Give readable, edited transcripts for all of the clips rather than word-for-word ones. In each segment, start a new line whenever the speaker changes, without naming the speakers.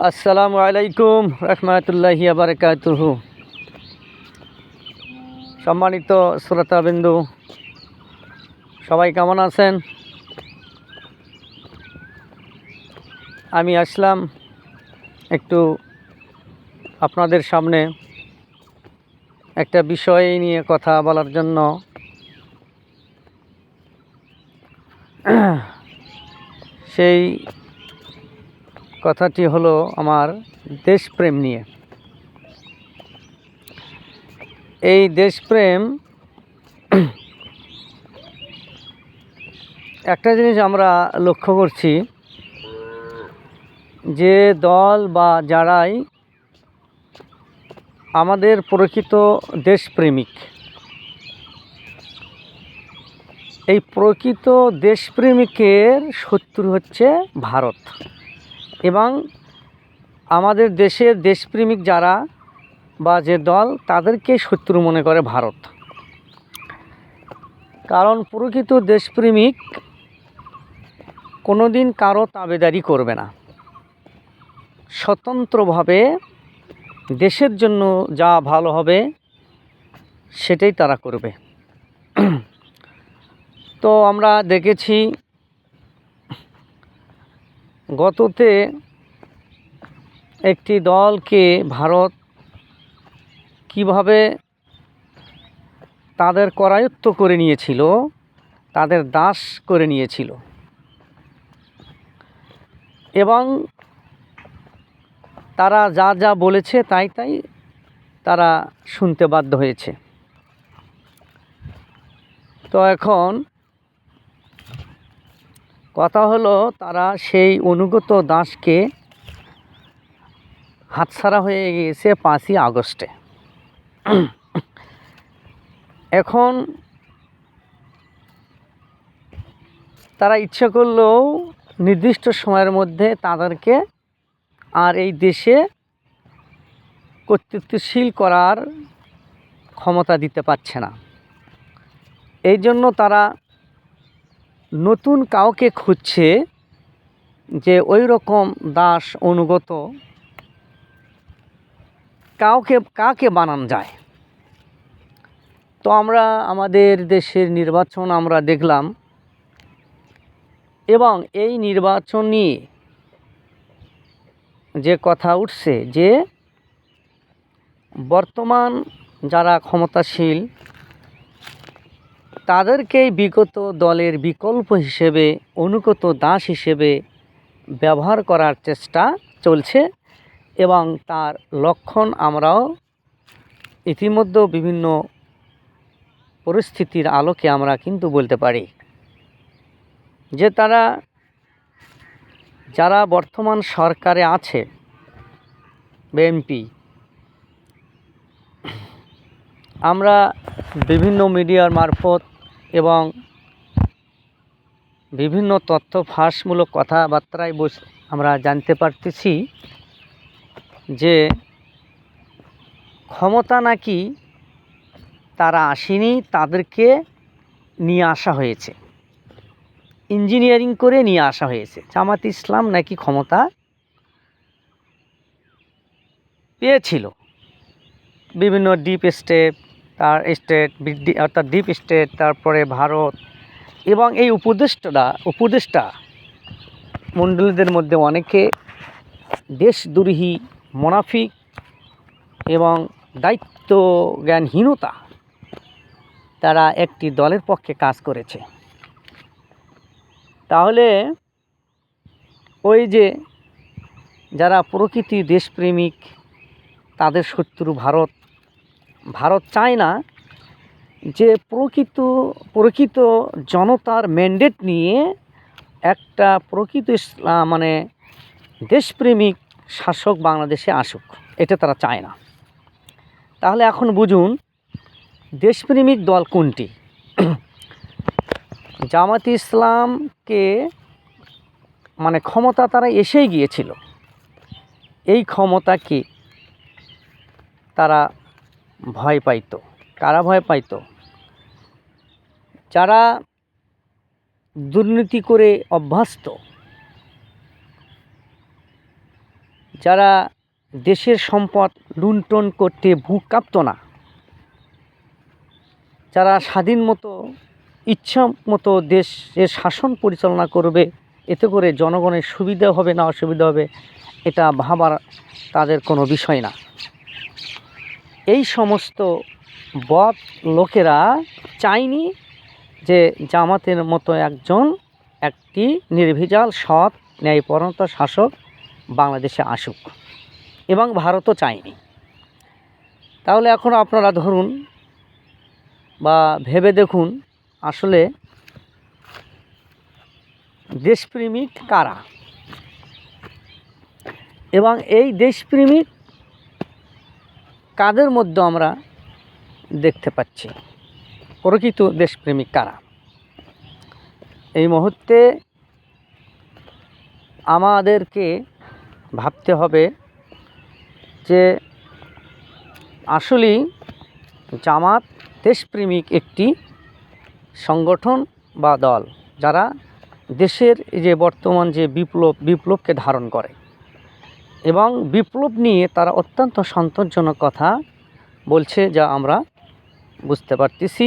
আসসালামু আলাইকুম রহমতুল্লাহি বারাকাতুহু। সম্মানিত শ্রোতাবিন্দু, সবাই কেমন আছেন? আমি আসলাম একটু আপনাদের সামনে একটা বিষয় নিয়ে কথা বলার জন্য। সেই কথাটি হলো আমার দেশপ্রেম নিয়ে। এই দেশপ্রেম, একটা জিনিস আমরা লক্ষ্য করছি যে দল বা যারাই আমাদের প্রকৃত দেশপ্রেমিক, এই প্রকৃত দেশপ্রেমিকের শত্রু হচ্ছে ভারত। এবং আমাদের দেশের দেশপ্রেমিক যারা বা যে দল, তাদেরকে শত্রু মনে করে ভারত। কারণ প্রকৃত দেশপ্রেমিক কোনো দিন কারো তাবেদারি করবে না, স্বতন্ত্রভাবে দেশের জন্য যা ভালো হবে সেটাই তারা করবে। তো আমরা দেখেছি গততে একটি দলকে ভারত কিভাবে তাদের করায়ত্ত করে নিয়েছিল, তাদের দাস করে নিয়েছিল এবং তারা যা যা বলেছে তাই তাই তারা শুনতে বাধ্য হয়েছে। তো এখন কথা হলো, তারা সেই অনুগত দাসকে হাতছাড়া হয়ে গিয়েছে 5ই আগস্টে। এখন তারা ইচ্ছে করলেও নির্দিষ্ট সময়ের মধ্যে তাদেরকে আর এই দেশে কর্তৃত্বশীল করার ক্ষমতা দিতে পারছে না। এই জন্য তারা নতুন কাউকে খুঁজছে যে ওই রকম দাস অনুগত কাকে বানানো যায়। তো আমরা আমাদের দেশের নির্বাচন আমরা দেখলাম, এবং এই নির্বাচন নিয়ে যে কথা উঠছে যে বর্তমান যারা ক্ষমতাশীল তাদেরকেই বিগত দলের বিকল্প হিসেবে, অনুগত দাস হিসেবে ব্যবহার করার চেষ্টা চলছে। এবং তার লক্ষণ আমরাও ইতিমধ্যে বিভিন্ন পরিস্থিতির আলোকে আমরা কিন্তু বলতে পারি যে যারা বর্তমান সরকারে আছে, বিএনপি, আমরা বিভিন্ন মিডিয়ার মারফত এবং বিভিন্ন তথ্য ফাঁসমূলক কথাবার্তায় আমরা জানতে পারতেছি যে ক্ষমতা নাকি তারা আসেনি, তাদেরকে নিয়ে আসা হয়েছে, ইঞ্জিনিয়ারিং করে নিয়ে আসা হয়েছে। জামাত ইসলাম নাকি ক্ষমতা পেয়েছিল বিভিন্ন ডিপ স্টেট, অর্থাৎ ডিপ স্টেট, তারপরে ভারত এবং এই উপদেষ্টা মণ্ডলীদের মধ্যে অনেকে দেশদ্রোহী, মুনাফিক এবং দায়িত্ব জ্ঞানহীনতা, তারা একটি দলের পক্ষে কাজ করেছে। তাহলে ওই যে যারা প্রকৃতি দেশপ্রেমিক, তাদের শত্রু ভারত চায় না যে প্রকৃত জনতার ম্যান্ডেট নিয়ে একটা প্রকৃত দেশপ্রেমিক শাসক বাংলাদেশে আসুক, এটা তারা চায় না। তাহলে এখন বুঝুন দেশপ্রেমিক দল কোনটি। জামাত ইসলামকে ক্ষমতা তারা এসেই গিয়েছিল, এই ক্ষমতাকে তারা ভয় পাইত। কারা ভয় পাইত? যারা দুর্নীতি করে অভ্যস্ত, যারা দেশের সম্পদ লুণ্ঠন করতে বুক কাঁপত না, যারা স্বাধীন মতো ইচ্ছা মতো দেশের শাসন পরিচালনা করবে, এতে করে জনগণের সুবিধা হবে না অসুবিধা হবে এটা ভাবার তাদের কোনো বিষয় না। এই সমস্ত বদ লোকেরা চায়নি যে জামাতের মতো একটি নির্ভেজাল সৎ ন্যায়পরায়ণ শাসক বাংলাদেশে আসুক, এবং ভারতও চায়নি। তাহলে এখন আপনারা ধরুন বা ভেবে দেখুন, আসলে দেশপ্রেমিক কারা, এবং এই দেশপ্রেমিক কাদের মধ্যে আমরা দেখতে পাচ্ছি, প্রকৃত দেশপ্রেমিক কারা। এই মুহূর্তে আমাদেরকে ভাবতে হবে যে আসলেই জামাত দেশপ্রেমিক একটি সংগঠন বা দল, যারা দেশের যে বর্তমান যে বিপ্লবকে ধারণ করে, এবং বিপ্লব নিয়ে তারা অত্যন্ত সন্তোষজনক কথা বলছে, যা আমরা বুঝতে পারতেছি।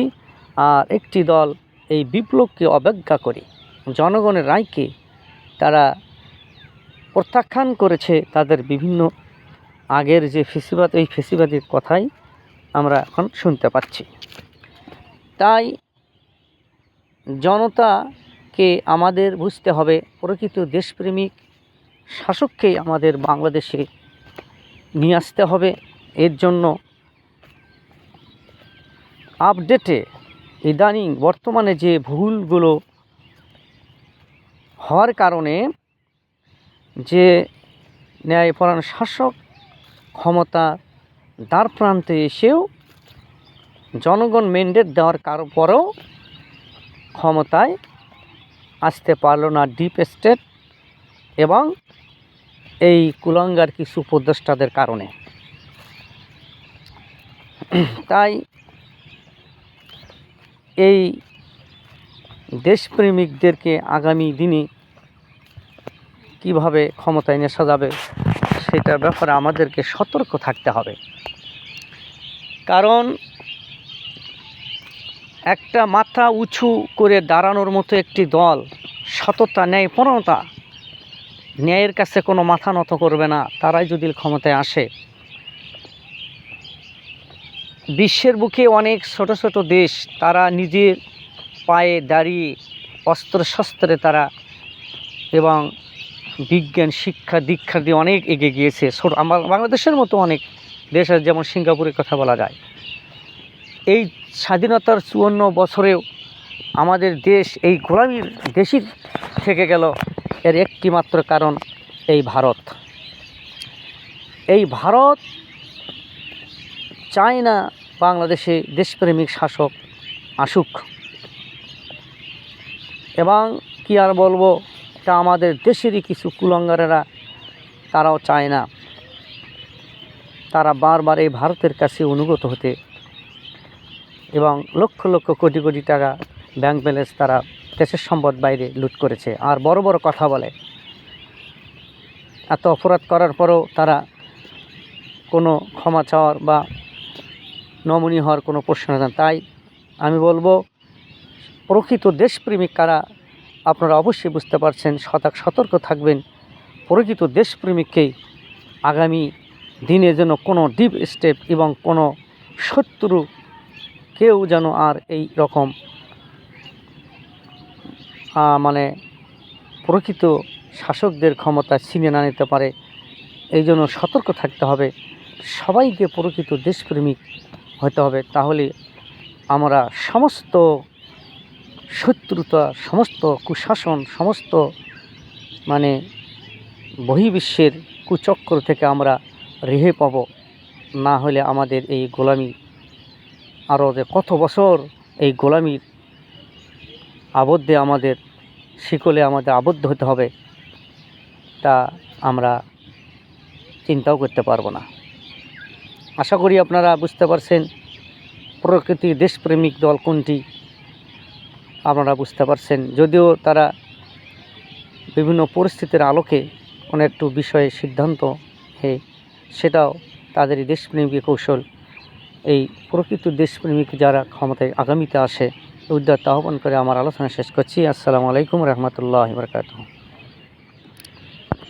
আর একটি দল এই বিপ্লবকে অবজ্ঞা করে জনগণের রায়কে তারা প্রত্যাখ্যান করেছে, তাদের বিভিন্ন আগের যে ফেসিবাদ, এই ফেসিবাদের কথাই আমরা এখন শুনতে পাচ্ছি। তাই জনতাকে আমাদের বুঝতে হবে, প্রকৃত দেশপ্রেমিক শাসককেই আমাদের বাংলাদেশে নিয়ে আসতে হবে। এর জন্য আপডেটে ইদানিং বর্তমানে যে ভুলগুলো হওয়ার কারণে যে ন্যায়পরায়ণ শাসক ক্ষমতা দ্বার প্রান্তে এসেও জনগণ ম্যান্ডেট দেওয়ার পরেও ক্ষমতায় আসতে পারল না ডিপ স্টেট এবং এই কুলাঙ্গার কিছু উপদেষ্টাদের কারণে। তাই এই দেশপ্রেমিকদেরকে আগামী দিনে কিভাবে ক্ষমতায় নিয়ে আসা যাবে সেটার ব্যাপারে আমাদেরকে সতর্ক থাকতে হবে। কারণ একটা মাথা উঁচু করে দাঁড়ানোর মতো একটি দল, সততা ন্যায়পরায়ণতা, ন্যায়ের কাছে কোনো মাথা নত করবে না, তারাই যদি ক্ষমতায় আসে, বিশ্বের বুকে অনেক ছোট ছোট দেশ তারা নিজের পায়ে দাঁড়িয়ে অস্ত্র শস্ত্রে তারা এবং বিজ্ঞান শিক্ষা দীক্ষা দিয়ে অনেক এগিয়ে গিয়েছে। আমার বাংলাদেশের মতো অনেক দেশ আছে, যেমন সিঙ্গাপুরের কথা বলা যায়। এই স্বাধীনতার ৫৪ বছরেও আমাদের দেশ এই গোলামির দেশই থেকে গেল, এর একটি মাত্র কারণ এই ভারত। এই ভারত চায় না বাংলাদেশে দেশপ্রেমিক শাসক আসুক, এবং কি আর বলবো, তা আমাদের দেশেরই কিছু কুলাঙ্গারেরা তারাও চায় না। তারা বারবার এই ভারতের কাছে অনুগত হতে, এবং লক্ষ লক্ষ কোটি কোটি টাকা ব্যাংক ব্যালেন্স তারা দেশের সম্পদ বাইরে লুট করেছে, আর বড় বড় কথা বলে। এত অপরাধ করার পরেও তারা কোনো ক্ষমা চাওয়ার বা নমনীয় হওয়ার কোনো প্রশ্ন না। তাই আমি বলবো, প্রকৃত দেশপ্রেমিক কারা আপনারা অবশ্যই বুঝতে পারছেন, সতর্ক থাকবেন। প্রকৃত দেশপ্রেমিককেই আগামী দিনে যেন কোনো ডিপ স্টেট এবং কোনো শত্রু কেউ যেন আর এই রকম মানে প্রকৃত শাসকদের ক্ষমতা ছিনিয়ে না নিতে পারে, এই জন্য সতর্ক থাকতে হবে। সবাইকে প্রকৃত দেশপ্রেমিক হতে হবে, তাহলে আমরা সমস্ত শত্রুতা, সমস্ত কুশাসন, সমস্ত মানে বহির্বিশ্বের কুচক্র থেকে আমরা রেহাই পাব। না হলে আমাদের এই গোলামি আরও যে কত বছর এই গোলামির আবদ্ধে আমাদের শিকলে আমাদের আবদ্ধ হতে হবে, তা আমরা চিন্তাও করতে পারবো না। আশা করি আপনারা বুঝতে পারছেন প্রকৃতি দেশপ্রেমিক দল কোনটি, আপনারা বুঝতে পারছেন। যদিও তারা বিভিন্ন পরিস্থিতির আলোকে কোনো একটু বিষয়ে সিদ্ধান্ত সেটাও তাদের এই দেশপ্রেমিক কৌশল, এই প্রকৃত দেশপ্রেমিক যারা ক্ষমতায় আগামীতে আসে উদ্যত আহ্বান করে আমার আলোচনা শেষ করছি। আসসালামু আলাইকুম রহমতুল্লাহি ওয়া বারাকাতুহু।